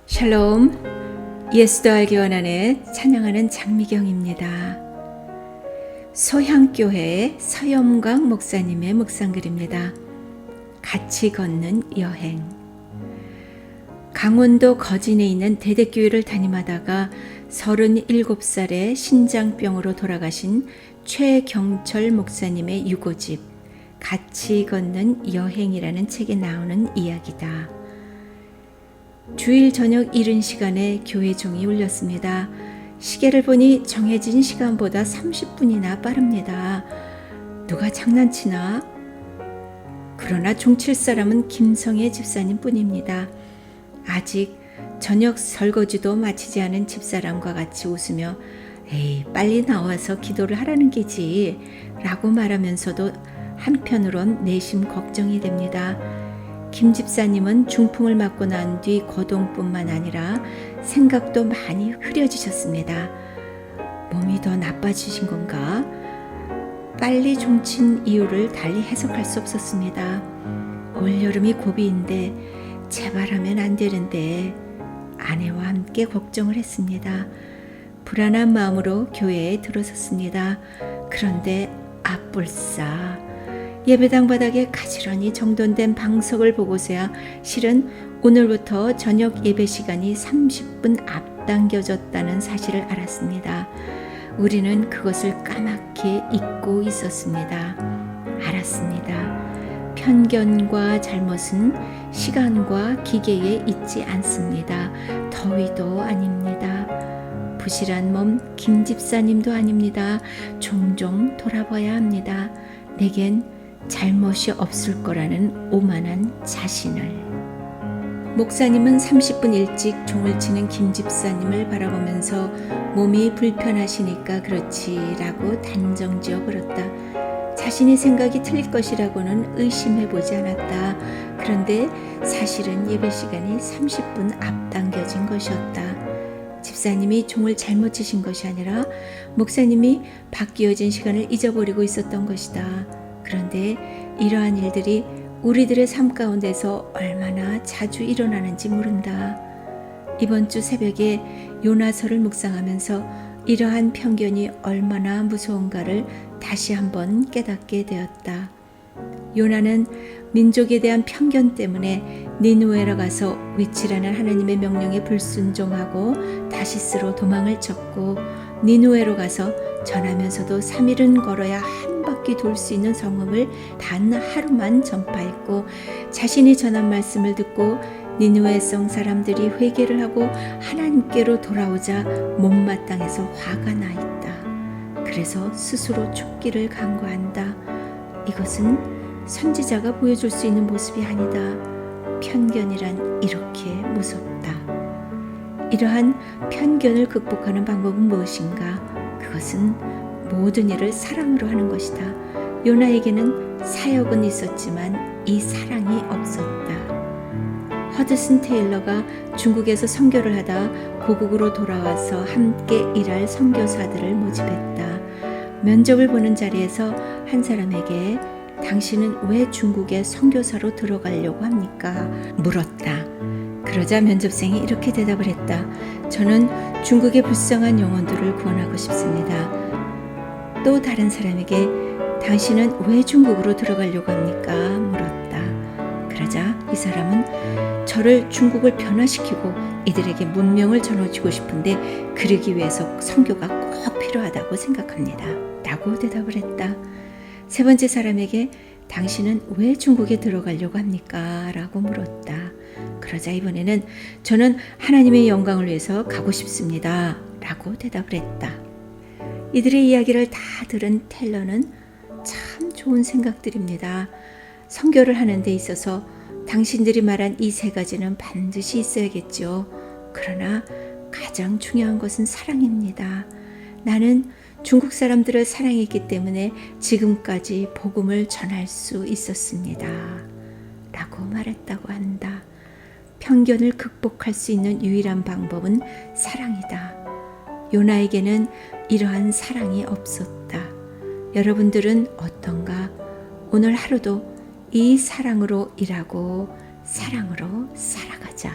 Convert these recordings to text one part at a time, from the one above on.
샬롬, 예수도 알기 원하네 찬양하는 장미경입니다. 소향교회 서염광 목사님의 묵상글입니다. 같이 걷는 여행. 강원도 거진에 있는 대대교회를 담임하다가 37살에 신장병으로 돌아가신 최경철 목사님의 유고집 같이 걷는 여행이라는 책에 나오는 이야기다. 주일 저녁 이른 시간에 교회 종이 울렸습니다. 시계를 보니 정해진 시간보다 30분이나 빠릅니다. 누가 장난치나? 그러나 종칠 사람은 김성애 집사님 뿐입니다. 아직 저녁 설거지도 마치지 않은 집사람과 같이 웃으며 에이, 빨리 나와서 기도를 하라는 게지 라고 말하면서도 한편으론 내심 걱정이 됩니다. 김 집사님은 중풍을 맞고 난 뒤 거동뿐만 아니라 생각도 많이 흐려지셨습니다. 몸이 더 나빠지신 건가? 빨리 종친 이유를 달리 해석할 수 없었습니다. 올여름이 고비인데 제발 하면 안 되는데 아내와 함께 걱정을 했습니다. 불안한 마음으로 교회에 들어섰습니다. 그런데 앞불싸 예배당 바닥에 가지런히 정돈된 방석을 보고서야 실은 오늘부터 저녁 예배 시간이 30분 앞당겨졌다는 사실을 알았습니다. 우리는 그것을 까맣게 잊고 있었습니다. 알았습니다. 편견과 잘못은 시간과 기계에 있지 않습니다. 더위도 아닙니다. 부실한 몸 김 집사님도 아닙니다. 종종 돌아봐야 합니다. 내겐 잘못이 없을 거라는 오만한 자신을. 목사님은 30분 일찍 종을 치는 김 집사님을 바라보면서 몸이 불편하시니까 그렇지라고 단정지어 버렸다. 자신의 생각이 틀릴 것이라고는 의심해보지 않았다. 그런데 사실은 예배 시간이 30분 앞당겨진 것이었다. 집사님이 종을 잘못 치신 것이 아니라 목사님이 바뀌어진 시간을 잊어버리고 있었던 것이다. 그런데 이러한 일들이 우리들의 삶 가운데서 얼마나 자주 일어나는지 모른다. 이번 주 새벽에 요나서를 묵상하면서 이러한 편견이 얼마나 무서운가를 다시 한번 깨닫게 되었다. 요나는 민족에 대한 편견 때문에 니느웨로 가서 외치라는 하나님의 명령에 불순종하고 다시스로 도망을 쳤고 니느웨로 가서 전하면서도 3일은 걸어야 한 바퀴 돌 수 있는 성읍을 단 하루만 전파했고 자신이 전한 말씀을 듣고 니느웨 성 사람들이 회개를 하고 하나님께로 돌아오자 못마땅해서 화가 나 있다. 그래서 스스로 죽기를 간구한다. 이것은 선지자가 보여줄 수 있는 모습이 아니다. 편견이란 이렇게 무섭다. 이러한 편견을 극복하는 방법은 무엇인가? 그것은 모든 일을 사랑으로 하는 것이다. 요나에게는 사역은 있었지만 이 사랑이 없었다. 허드슨 테일러가 중국에서 선교를 하다 고국으로 돌아와서 함께 일할 선교사들을 모집했다. 면접을 보는 자리에서 한 사람에게 당신은 왜 중국에 선교사로 들어가려고 합니까? 물었다. 그러자 면접생이 이렇게 대답을 했다. 저는 중국의 불쌍한 영혼들을 구원하고 싶습니다. 또 다른 사람에게 당신은 왜 중국으로 들어가려고 합니까? 물었다. 그러자 이 사람은 저를 중국을 변화시키고 이들에게 문명을 전해주고 싶은데 그러기 위해서 선교가 꼭 필요하다고 생각합니다. 라고 대답을 했다. 세 번째 사람에게 당신은 왜 중국에 들어가려고 합니까? 라고 물었다. 그러자 이번에는 저는 하나님의 영광을 위해서 가고 싶습니다. 라고 대답을 했다. 이들의 이야기를 다 들은 텔러는 참 좋은 생각들입니다. 선교를 하는 데 있어서 당신들이 말한 이 세 가지는 반드시 있어야겠죠. 그러나 가장 중요한 것은 사랑입니다. 나는 중국 사람들을 사랑했기 때문에 지금까지 복음을 전할 수 있었습니다. 라고 말했다고 한다. 편견을 극복할 수 있는 유일한 방법은 사랑이다. 요나에게는 이러한 사랑이 없었다. 여러분들은 어떤가? 오늘 하루도 이 사랑으로 일하고 사랑으로 살아가자.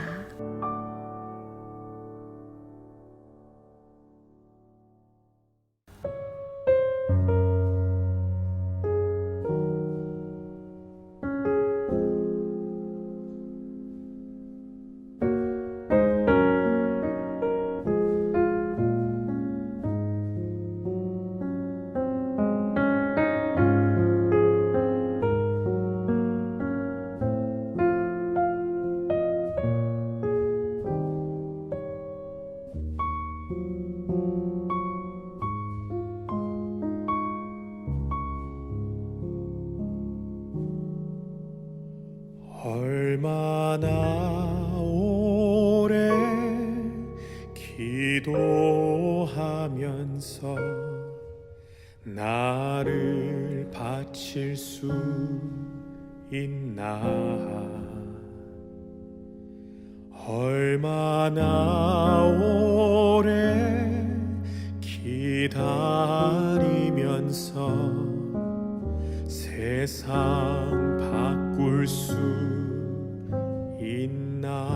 얼마나 오래 기도하면서 나를 바칠 수 있나? 얼마나 오래 기다리면서 세상 바꿀 수 있나?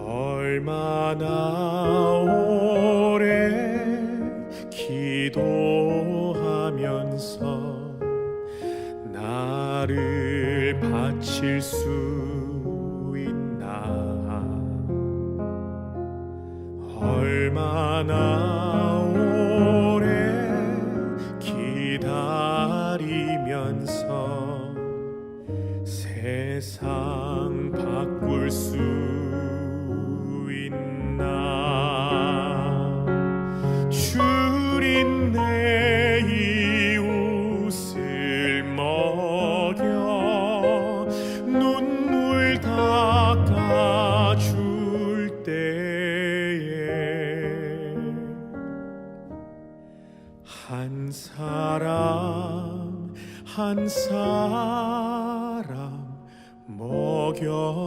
얼마나 오래 기도하면서 나를 바칠 수 있나? 얼마나 오래 기다리면서 세상 바꿀 수 있나? 주린 내 이웃을 먹여 눈물 닦아줄 때에 한 사람 한 사람 먹여주셨던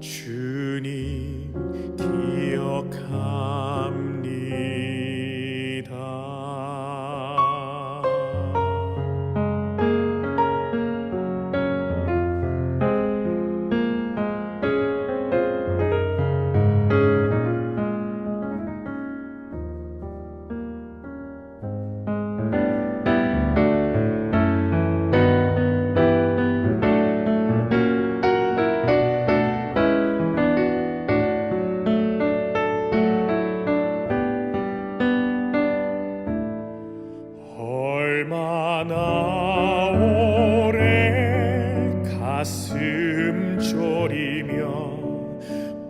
주님 기억합니다. 얼마나 오래 가슴 졸이며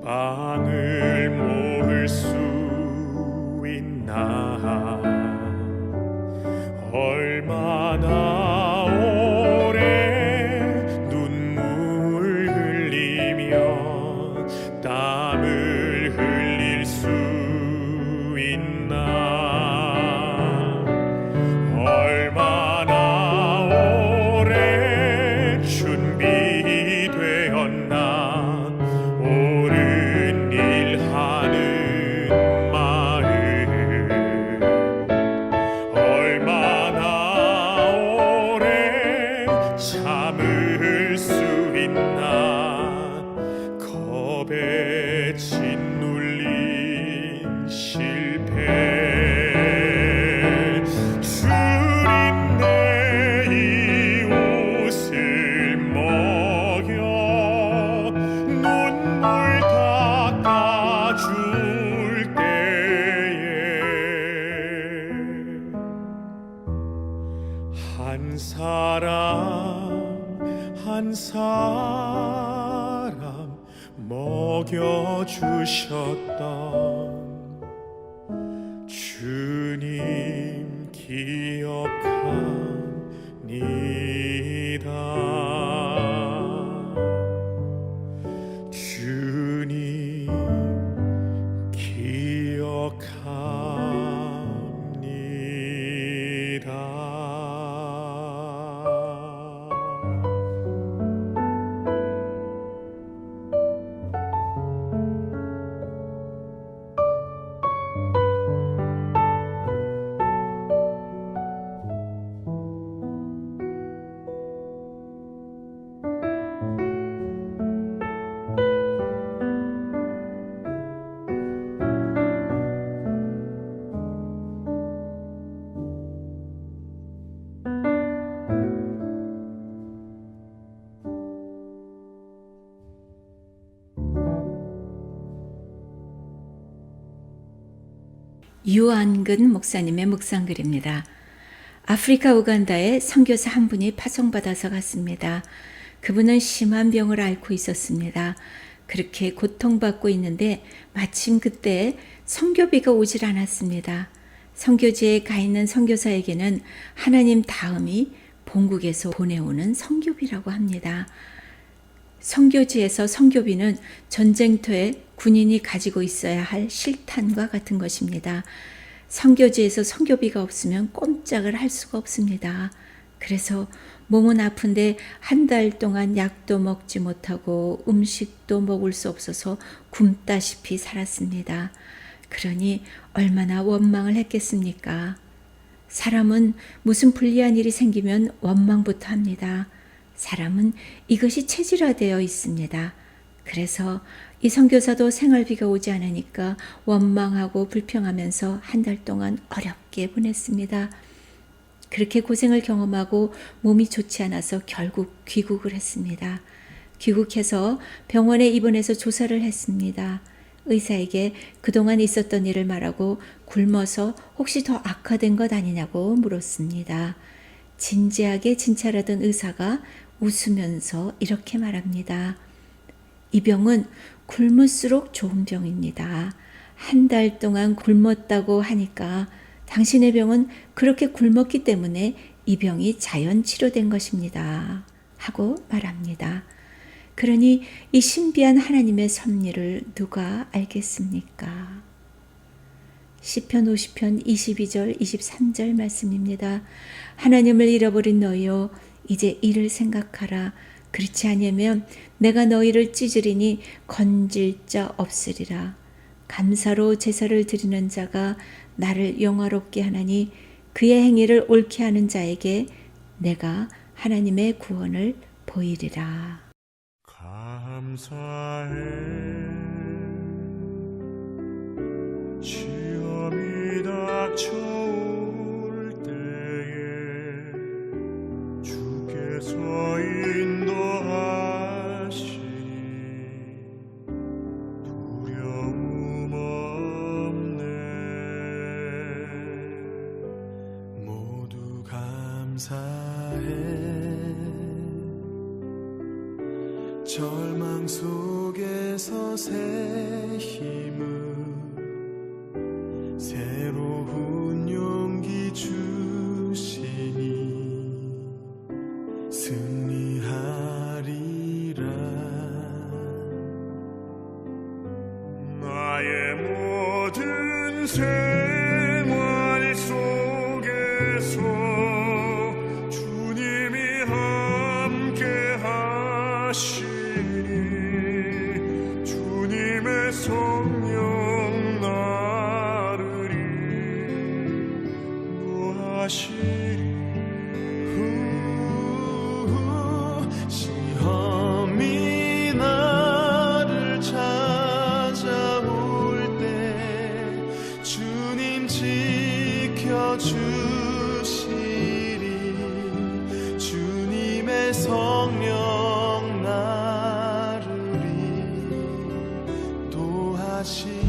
빵을 모을 수 있나? 얼마나 오래 눈물 흘리며 땀을 흘릴 수 있나? 얼마나 오래 준비되었나? 옳은 일 하는 마음. 얼마나 오래 참을 수 있나? 겁에 짓눌린 실패. 주린 내 이웃을 먹여 눈물 닦아줄 때에 한 사람 한 사람 먹여주셨던 주님 기억합니다. 주님 기억합니다. 유한근 목사님의 묵상글입니다. 아프리카 우간다에 선교사 한 분이 파송받아서 갔습니다. 그분은 심한 병을 앓고 있었습니다. 그렇게 고통받고 있는데 마침 그때 선교비가 오질 않았습니다. 선교지에 가 있는 선교사에게는 하나님 다음이 본국에서 보내오는 선교비라고 합니다. 선교지에서 선교비는 전쟁터에 군인이 가지고 있어야 할 실탄과 같은 것입니다. 선교지에서 선교비가 없으면 꼼짝을 할 수가 없습니다. 그래서 몸은 아픈데 한 달 동안 약도 먹지 못하고 음식도 먹을 수 없어서 굶다시피 살았습니다. 그러니 얼마나 원망을 했겠습니까? 사람은 무슨 불리한 일이 생기면 원망부터 합니다. 사람은 이것이 체질화되어 있습니다. 그래서 이 선교사도 생활비가 오지 않으니까 원망하고 불평하면서 한 달 동안 어렵게 보냈습니다. 그렇게 고생을 경험하고 몸이 좋지 않아서 결국 귀국을 했습니다. 귀국해서 병원에 입원해서 조사를 했습니다. 의사에게 그동안 있었던 일을 말하고 굶어서 혹시 더 악화된 것 아니냐고 물었습니다. 진지하게 진찰하던 의사가 웃으면서 이렇게 말합니다. 이 병은 굶을수록 좋은 병입니다. 한 달 동안 굶었다고 하니까 당신의 병은 그렇게 굶었기 때문에 이 병이 자연 치료된 것입니다. 하고 말합니다. 그러니 이 신비한 하나님의 섭리를 누가 알겠습니까? 시편 50편 22절 23절 말씀입니다. 하나님을 잃어버린 너희여 이제 이를 생각하라. 그렇지 아니하면 내가 너희를 찢으리니 건질 자 없으리라. 감사로 제사를 드리는 자가 나를 영화롭게 하나니 그의 행위를 옳게 하는 자에게 내가 하나님의 구원을 보이리라. 감사해 시험이 닥쳐올 때에 주께서 인도하시니 두려움 없네. 모두 감사해 절망 속에서 새 힘을 새로운 용기 주시니 승리하리라. 나의 모든 생활 속에서 주님이 함께 하시니 주님의 성령 나를 인도하시리. 시험이 나를 찾아올 때 주님 지켜주시리. 주님의 성령 나를 인도하시리.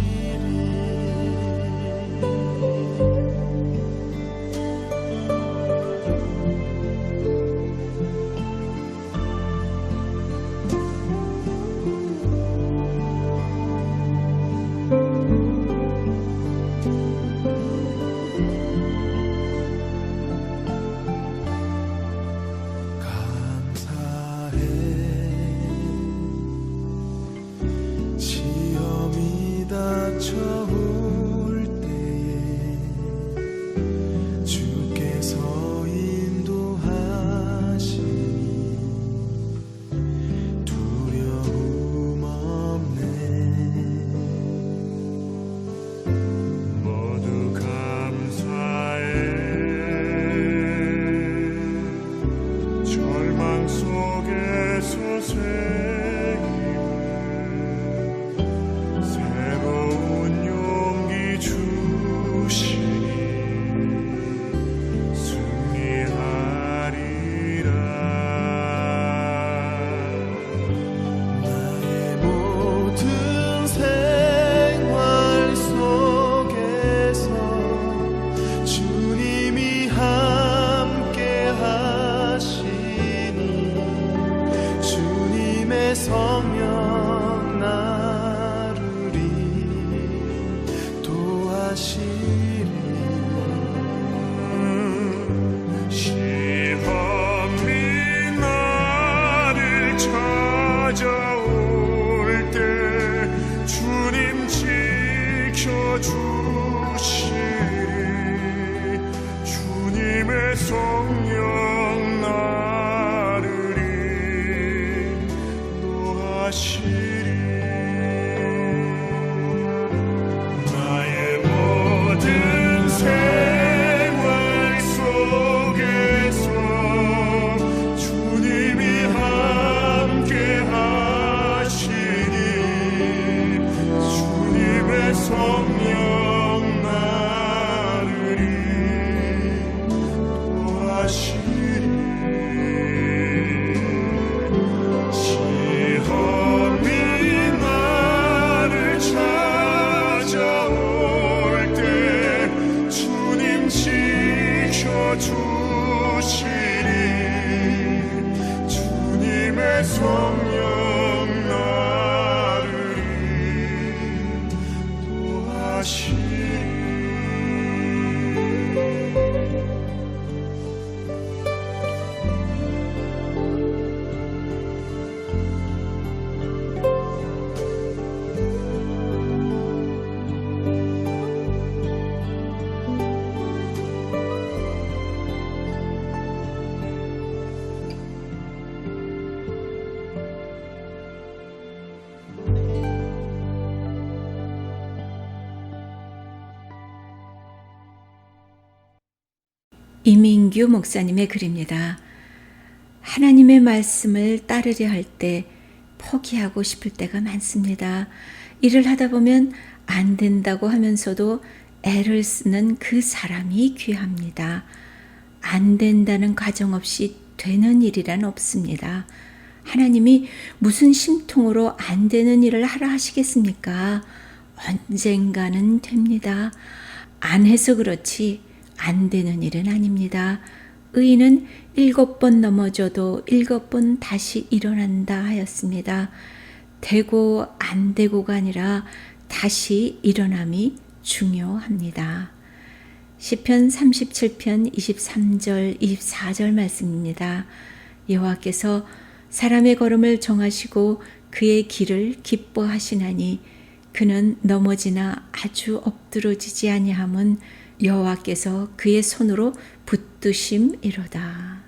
노하시리 시험이 나를 찾아올 때 주님 지켜주시리 주님의 성령 나를 인도하시리 나의 모든 생활 속에서 주님이 함께 하시니 주님의 성령 나를 인도하시리 시험이 나를 찾아올 때 주님 지켜주시리 주님의 성령 나를 인도하시리 이민규 목사님의 글입니다. 하나님의 말씀을 따르려 할 때 포기하고 싶을 때가 많습니다. 일을 하다 보면 안 된다고 하면서도 애를 쓰는 그 사람이 귀합니다. 안 된다는 가정 없이 되는 일이란 없습니다. 하나님이 무슨 심통으로 안 되는 일을 하라 하시겠습니까? 언젠가는 됩니다. 안 해서 그렇지 안 되는 일은 아닙니다. 의인은 7번 넘어져도 7번 다시 일어난다 하였습니다. 되고 안 되고가 아니라 다시 일어남이 중요합니다. 시편 37편 23절 24절 말씀입니다. 여호와께서 사람의 걸음을 정하시고 그의 길을 기뻐하시나니 그는 넘어지나 아주 엎드러지지 아니함은 여호와께서 그의 손으로 붙드심이로다.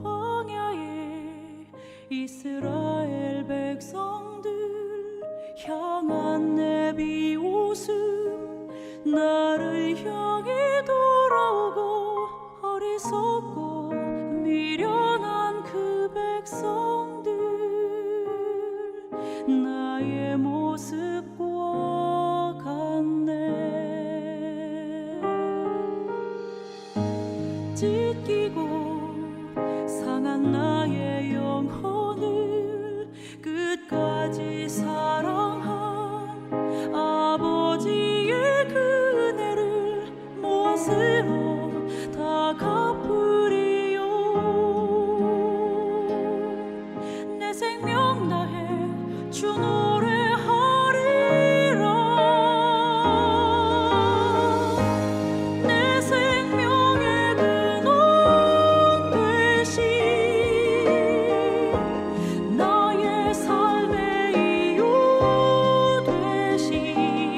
광야에 이스라엘 백성들 향한 내 비웃음 나를 향해 돌아오고 어리석고 미련한 그 백성들 나의 모습과 같네 찢기고 상한 나의 영혼을 끝까지 사랑한 아버지의 그 은혜를 무엇으로 다 갚으리요 내 생명 다해 주 노래하리라 내 생명의 근원 되신 나의 삶의 이유 되신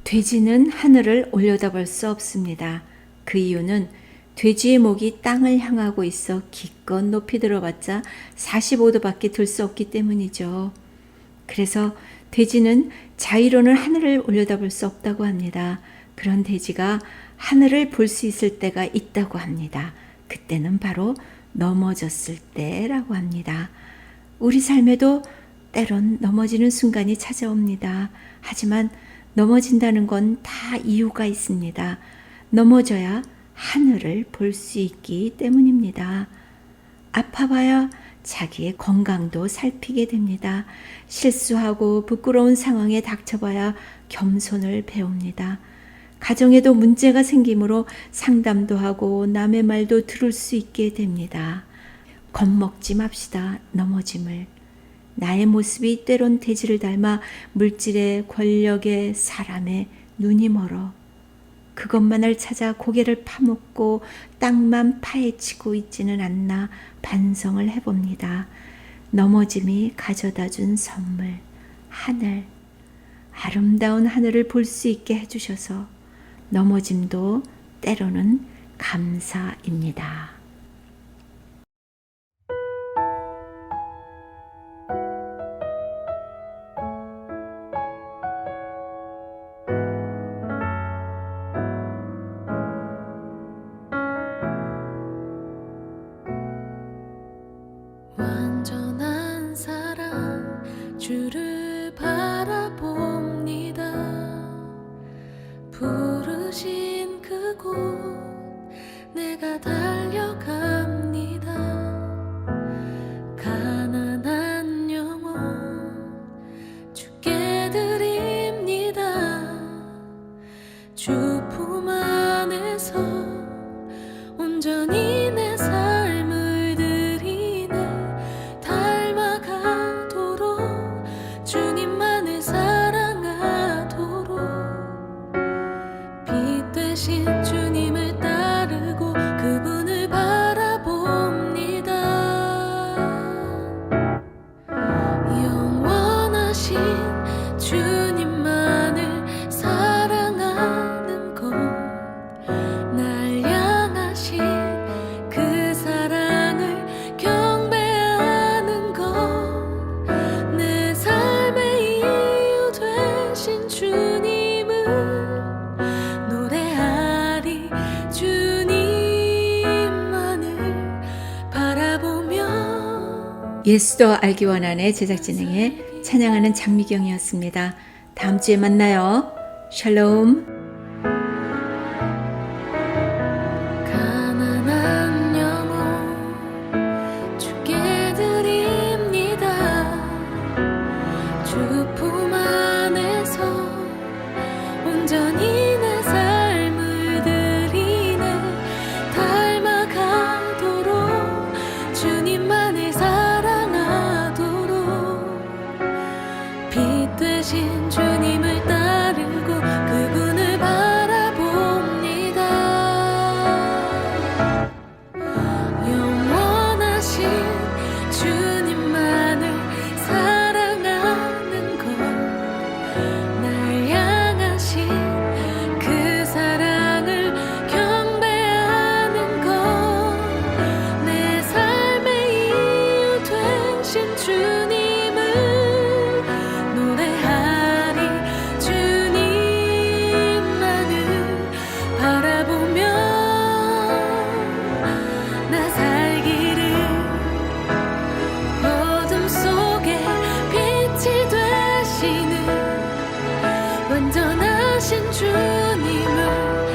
돼지는 하늘을 올려다볼 수 없습니다. 그 이유는 돼지의 목이 땅을 향하고 있어 기껏 높이 들어봤자 45도밖에 들 수 없기 때문이죠. 그래서 돼지는 자의로는 하늘을 올려다볼 수 없다고 합니다. 그런 돼지가 하늘을 볼 수 있을 때가 있다고 합니다. 그때는 바로 넘어졌을 때라고 합니다. 우리 삶에도 때론 넘어지는 순간이 찾아옵니다. 하지만 넘어진다는 건 다 이유가 있습니다. 넘어져야 하늘을 볼 수 있기 때문입니다. 아파봐야 자기의 건강도 살피게 됩니다. 실수하고 부끄러운 상황에 닥쳐봐야 겸손을 배웁니다. 가정에도 문제가 생기므로 상담도 하고 남의 말도 들을 수 있게 됩니다. 겁먹지 맙시다. 넘어짐을. 나의 모습이 때론 돼지를 닮아 물질에, 권력에, 사람에 눈이 멀어 그것만을 찾아 고개를 파묻고 땅만 파헤치고 있지는 않나 반성을 해봅니다. 넘어짐이 가져다 준 선물, 하늘, 아름다운 하늘을 볼 수 있게 해주셔서 넘어짐도 때로는 감사입니다. 완전한 사랑 주를 바라봅니다. 부르신 그곳 내가 달려갑니다. 가난한 영혼 주께 드립니다. 주 품 안에서 온전히 내 삶을 드리네. 닮아가도록 주님만을 사랑하도록 빛 되신 주님을 따르고 그분을 바라봅니다. 영원하신 주님만을 사랑하는 것, 날 향하신 그 사랑을 경배하는 것, 내 삶의 이유 되신 주님을 노래하리. 주님만을 바라보며. 예수도 알기 원하네 제작진에게 찬양하는 장미경이었습니다. 다음 주에 만나요. 샬롬. 가난한 영혼 주께 드립니다. 주 품 안에서 온전히 내 삶을 드리네. 닮아가도록 주님만을 사랑하도록 빛 되신 주님을 따르고 그분을 바라봅니다. 영원하신 주님만을 사랑하는 것, 날 향하신 그 사랑을 경배하는 것, 내 삶의 이유 되신 주님을 노래하리. 주님만을 바라보며 나 살기를 어둠 속에 빛이 되시는 완전하신 주님을